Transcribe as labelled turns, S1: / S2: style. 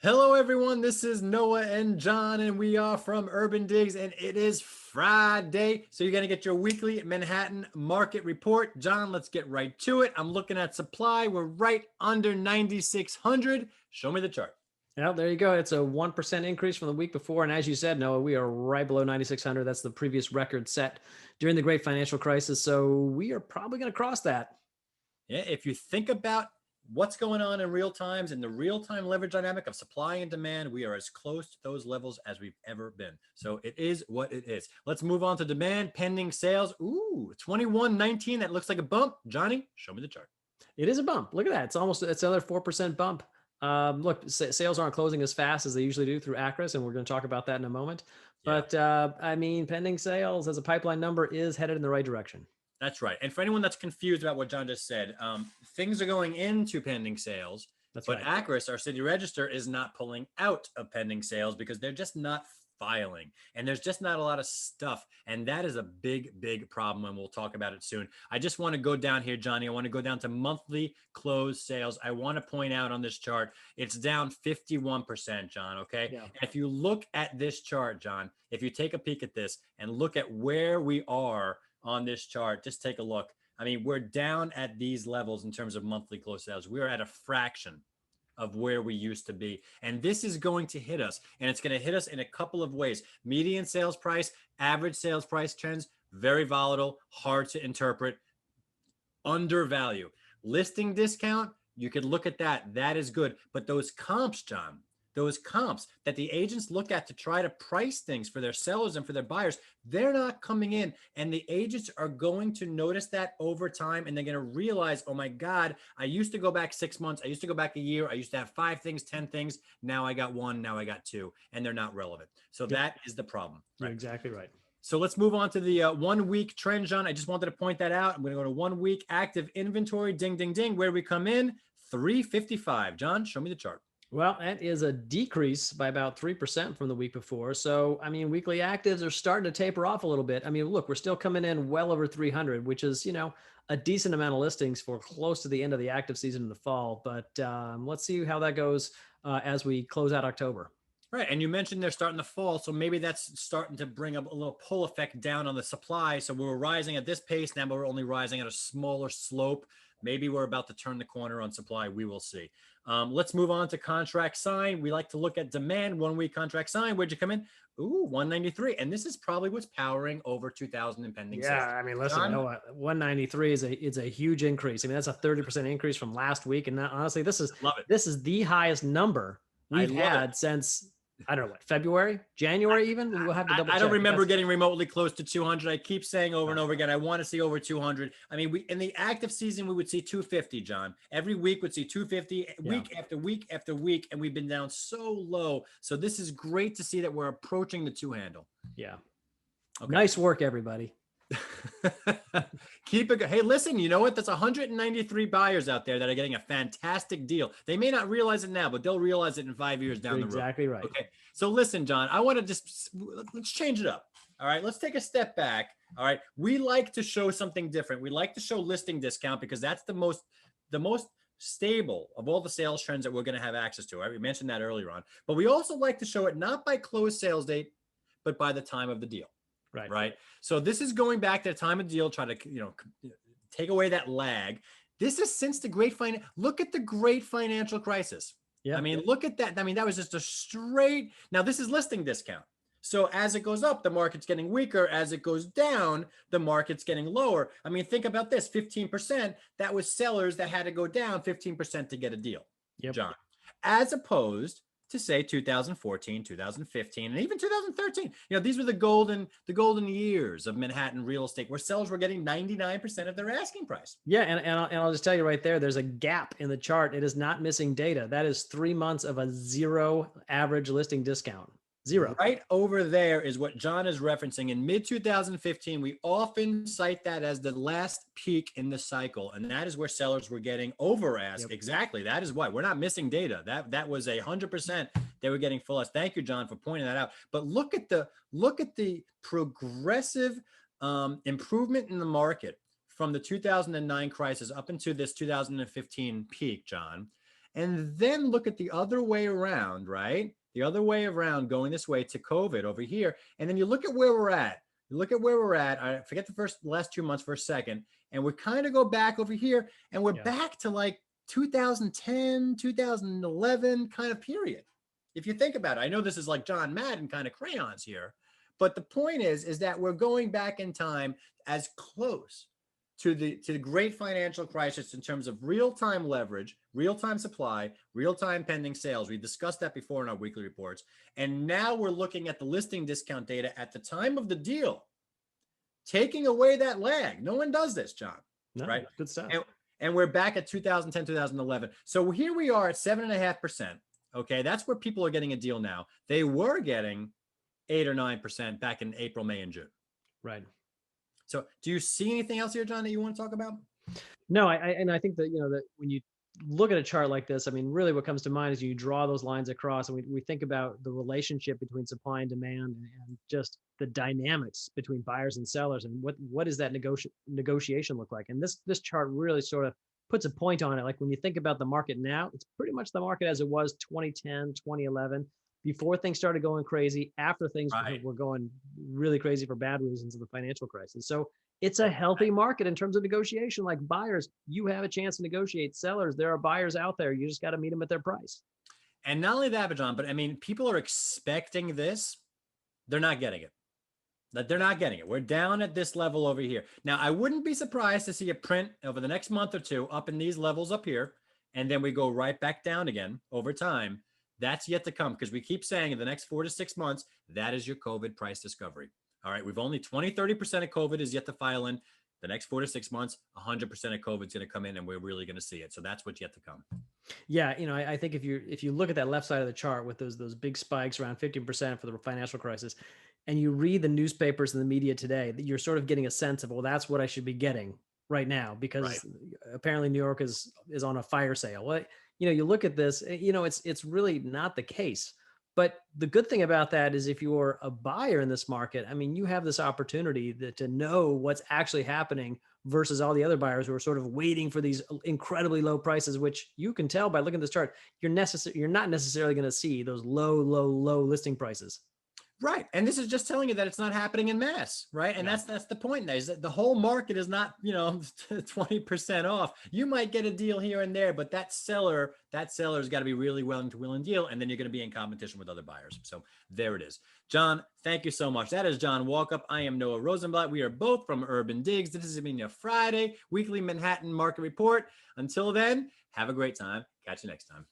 S1: Hello, everyone. This is Noah and John, and we are from UrbanDigs, and it is Friday. So you're going to get your weekly Manhattan market report. John, let's get right to it. I'm looking at supply. We're right under 9,600. Show me the chart.
S2: Yeah, there you go. It's a 1% increase from the week before. And as you said, Noah, we are right below 9,600. That's the previous record set during the great financial crisis. So we are probably going to cross that.
S1: Yeah, if you think about what's going on in real times and the real-time leverage dynamic of supply and demand, we are as close to those levels as we've ever been. So it is what it is. Let's move on to demand, pending sales. Ooh, 2119. That looks like a bump. Johnny, show me the chart.
S2: It is a bump. Look at that. It's another 4% bump. Look, sales aren't closing as fast as they usually do through Acris, and we're going to talk about that in a moment.
S1: Yeah.
S2: But I mean, pending sales as a pipeline number is headed in the right direction.
S1: That's right. And for anyone that's confused about what John just said, things are going into pending sales,
S2: That's
S1: but
S2: right.
S1: Acris, our city register, is not pulling out of pending sales because they're just not filing. And there's just not a lot of stuff. And that is a big, big problem. And we'll talk about it soon. I just want to go down here, Johnny. I want to go down to monthly closed sales. I want to point out on this chart, it's down 51%, John. Okay.
S2: Yeah.
S1: And if you look at this chart, John, if you take a peek at this and look at where we are on this chart, just take a look. I mean, we're down at these levels in terms of monthly close sales. We're at a fraction of where we used to be. And this is going to hit us. And it's going to hit us in a couple of ways. Median sales price, average sales price trends, very volatile, hard to interpret, undervalue. Listing discount, you could look at that. That is good. But those comps, John, those comps that the agents look at to try to price things for their sellers and for their buyers, they're not coming in. And the agents are going to notice that over time. And they're going to realize, oh my God, I used to go back 6 months. I used to go back a year. I used to have 5 things, 10 things. Now I got 1. Now I got 2. And they're not relevant. So that is the problem.
S2: You're exactly right.
S1: So let's move on to the 1 week trend, John. I just wanted to point that out. I'm going to go to 1 week active inventory. Ding, ding, ding. Where we come in, 355. John, show me the chart.
S2: Well, that is a decrease by about 3% from the week before. So, I mean, weekly actives are starting to taper off a little bit. I mean, look, we're still coming in well over 300, which is, a decent amount of listings for close to the end of the active season in the fall. But let's see how that goes as we close out October.
S1: Right. And you mentioned they're starting to fall. So maybe that's starting to bring up a little pull effect down on the supply. So we were rising at this pace. Now we're only rising at a smaller slope. Maybe we're about to turn the corner on supply. We will see. Let's move on to contract sign. We like to look at demand. 1 week contract sign. Where'd you come in? Ooh, 193. And this is probably what's powering over 2,000 in pending sales.
S2: Yeah, I mean, listen, Noah, 193 is a huge increase. I mean, that's a 30% increase from last week. And honestly, this is the highest number we've had since, I don't know what, February, January even? We'll have to double check.
S1: I don't remember getting remotely close to 200. I keep saying over and over again, I want to see over 200. I mean, in the active season, we would see 250, John. Every week we'd see 250, week after week after week, and we've been down so low. So this is great to see that we're approaching the 2 handle.
S2: Yeah. Okay. Nice work, everybody.
S1: Keep it. Hey, listen, you know what? That's 193 buyers out there that are getting a fantastic deal. They may not realize it now, but they'll realize it in 5 years down the road.
S2: Exactly right.
S1: Okay. So listen, John, I want to let's change it up. All right. Let's take a step back. All right. We like to show something different. We like to show listing discount because that's the most stable of all the sales trends that we're going to have access to. Right? We mentioned that earlier on, but we also like to show it not by closed sales date, but by the time of the deal. Right. So this is going back to the time of deal, try to, take away that lag. This is since look at the great financial crisis. Yeah. I mean, look at that. I mean, that was just a straight, now this is listing discount. So as it goes up, the market's getting weaker. As it goes down, the market's getting lower. I mean, think about this, 15%, that was sellers that had to go down 15% to get a deal, John, as opposed to say 2014, 2015, and even 2013. These were the golden years of Manhattan real estate where sellers were getting 99% of their asking price.
S2: Yeah, and I'll just tell you right there's a gap in the chart. It is not missing data. That is 3 months of a 0 average listing discount. 0.
S1: Right over there is what John is referencing. In mid-2015, we often cite that as the last peak in the cycle, and that is where sellers were getting over ask. Exactly. That is why we're not missing data. That was 100%. They were getting full ask. Thank you, John, for pointing that out. But look at the progressive improvement in the market from the 2009 crisis up into this 2015 peak, John. and then look at the other way around, right? The other way around, going this way to COVID over here. And then you look at where we're at. You look at where we're at. I forget the last 2 months for a second. And we kind of go back over here, and we're back to like 2010, 2011 kind of period. If you think about it, I know this is like John Madden kind of crayons here, but the point is that we're going back in time as close to the great financial crisis in terms of real-time leverage, real-time supply, real-time pending sales. We discussed that before in our weekly reports. And now we're looking at the listing discount data at the time of the deal, taking away that lag. No one does this, John.
S2: No,
S1: right?
S2: Good stuff.
S1: And we're back at 2010, 2011. So here we are at 7.5%. Okay, that's where people are getting a deal now. They were getting 8 or 9% back in April, May, and June.
S2: Right.
S1: So do you see anything else here, John, that you want to talk about?
S2: No, I think that, that when you look at a chart like this, I mean, really what comes to mind is you draw those lines across, and we think about the relationship between supply and demand, and just the dynamics between buyers and sellers, and what does that negotiation look like? And this chart really sort of puts a point on it. Like when you think about the market now, it's pretty much the market as it was 2010, 2011, before things started going crazy, after things were going really crazy for bad reasons of the financial crisis. So it's a healthy market in terms of negotiation. Like buyers, you have a chance to negotiate. Sellers, there are buyers out there. You just got to meet them at their price.
S1: And not only that, John, but I mean, people are expecting this. They're not getting it. They're not getting it. We're down at this level over here. Now, I wouldn't be surprised to see a print over the next month or two up in these levels up here, and then we go right back down again over time. That's yet to come, because we keep saying in the next 4 to 6 months, that is your COVID price discovery. All right, we've only 20-30% of COVID is yet to file in. The next 4 to 6 months, 100% of COVID is going to come in, and we're really going to see it. So that's what's yet to come.
S2: Yeah, I think if you look at that left side of the chart with those big spikes around 15% for the financial crisis, and you read the newspapers and the media today, that you're sort of getting a sense of, well, that's what I should be getting right now, because apparently New York is on a fire sale. Well, you look at this, it's really not the case. But the good thing about that is if you're a buyer in this market, I mean, you have this opportunity to know what's actually happening versus all the other buyers who are sort of waiting for these incredibly low prices, which you can tell by looking at this chart, you're not necessarily going to see those low listing prices.
S1: Right. And this is just telling you that it's not happening in mass, right? And that's the point there, is that the whole market is not, 20% off. You might get a deal here and there, but that seller's got to be really willing to wheel and deal, and then you're going to be in competition with other buyers. So there it is. John, thank you so much. That is John Walkup. I am Noah Rosenblatt. We are both from UrbanDigs. This has been your Friday weekly Manhattan market report. Until then, have a great time. Catch you next time.